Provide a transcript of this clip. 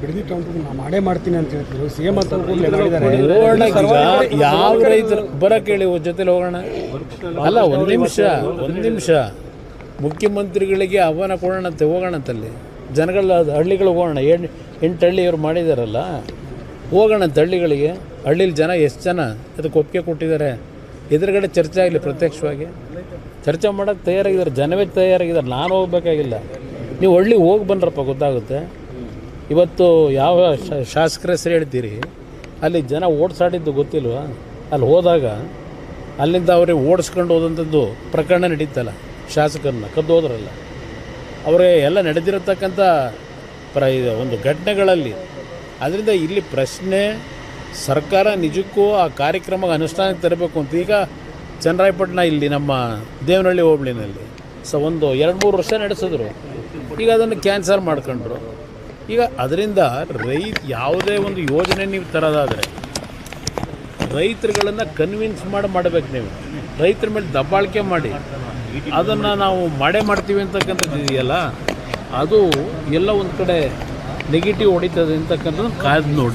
Bidadi town ನಾನು ಮಾಡೇ ಮಾಡ್ತೀನಿ ಅಂತ ಹೇಳ್ತಿದ್ರು ಸಿಎಂ ಅಂತ ಯಾವ ರೈತರು ಬರೋಕೆ ಹೇಳಿ ಜೊತೆಲಿ ಹೋಗೋಣ. ಅಲ್ಲ ಒಂದು ನಿಮಿಷ ಮುಖ್ಯಮಂತ್ರಿಗಳಿಗೆ ಆಹ್ವಾನ ಕೊಡೋಣಂತೆ, ಹೋಗೋಣಂತಲ್ಲಿ ಜನಗಳ ಹಳ್ಳಿಗಳಿಗೆ ಹೋಗೋಣ. 8 ಹಳ್ಳಿ ಇವ್ರು ಮಾಡಿದಾರಲ್ಲ, ಹೋಗೋಣಂತೆ ಹಳ್ಳಿಗಳಿಗೆ. ಹಳ್ಳೀಲಿ ಜನ ಎಷ್ಟು ಜನ ಅದಕ್ಕೆ ಒಪ್ಪಿಗೆ ಕೊಟ್ಟಿದ್ದಾರೆ, ಎದುರುಗಡೆ ಚರ್ಚೆ ಆಗಲಿ, ಪ್ರತ್ಯಕ್ಷವಾಗಿ ಚರ್ಚೆ ಮಾಡೋಕ್ಕೆ ತಯಾರಾಗಿದ್ದಾರೆ, ಜನವೇ ತಯಾರಾಗಿದ್ದಾರೆ. ನಾನು ಹೋಗ್ಬೇಕಾಗಿಲ್ಲ, ನೀವು ಹಳ್ಳಿಗೆ ಹೋಗಿ ಬಂದ್ರಪ್ಪ ಗೊತ್ತಾಗುತ್ತೆ. ಇವತ್ತು ಯಾವ ಶಾಸಕರ ಹೆಸರು ಹೇಳ್ತೀರಿ, ಅಲ್ಲಿ ಜನ ಓಡಿಸಾಡಿದ್ದು ಗೊತ್ತಿಲ್ವ? ಅಲ್ಲಿ ಹೋದಾಗ ಅಲ್ಲಿಂದ ಅವ್ರಿಗೆ ಓಡಿಸ್ಕೊಂಡು ಹೋದಂಥದ್ದು ಪ್ರಕರಣ ನಡೀತಲ್ಲ, ಶಾಸಕರನ್ನ ಕದ್ದು ಹೋದ್ರಲ್ಲ, ಅವರಿಗೆ ಎಲ್ಲ ನಡೆದಿರತಕ್ಕಂಥ ಒಂದು ಘಟನೆಗಳಲ್ಲಿ. ಅದರಿಂದ ಇಲ್ಲಿ ಪ್ರಶ್ನೆ ಸರ್ಕಾರ ನಿಜಕ್ಕೂ ಆ ಕಾರ್ಯಕ್ರಮ ಅನುಷ್ಠಾನಕ್ಕೆ ತರಬೇಕು ಅಂತ. ಈಗ ಚನ್ನರಾಯಪಟ್ಟಣ ಇಲ್ಲಿ ನಮ್ಮ ದೇವನಹಳ್ಳಿ ಹೋಬಳಿನಲ್ಲಿ ಒಂದು 2-3 ವರ್ಷ ನಡೆಸಿದ್ರು, ಈಗ ಅದನ್ನು ಕ್ಯಾನ್ಸಲ್ ಮಾಡ್ಕೊಂಡ್ರು. ಈಗ ಅದರಿಂದ ಯಾವುದೇ ಒಂದು ಯೋಜನೆ ನೀವು ತರೋದಾದರೆ ರೈತರುಗಳನ್ನು ಕನ್ವಿನ್ಸ್ ಮಾಡಬೇಕು. ನೀವು ರೈತರ ಮೇಲೆ ದಬ್ಬಾಳಿಕೆ ಮಾಡಿ ಅದನ್ನು ನಾವು ಮಾಡ್ತೀವಿ ಅಂತಕ್ಕಂಥದ್ದು ಇದೆಯಲ್ಲ, ಅದು ಎಲ್ಲ ಒಂದು ಕಡೆ ನೆಗೆಟಿವ್ ಹೊಡಿತದೆ ಅಂತಕ್ಕಂಥದ್ದು ಕಾಯ್ದು ನೋಡಿ.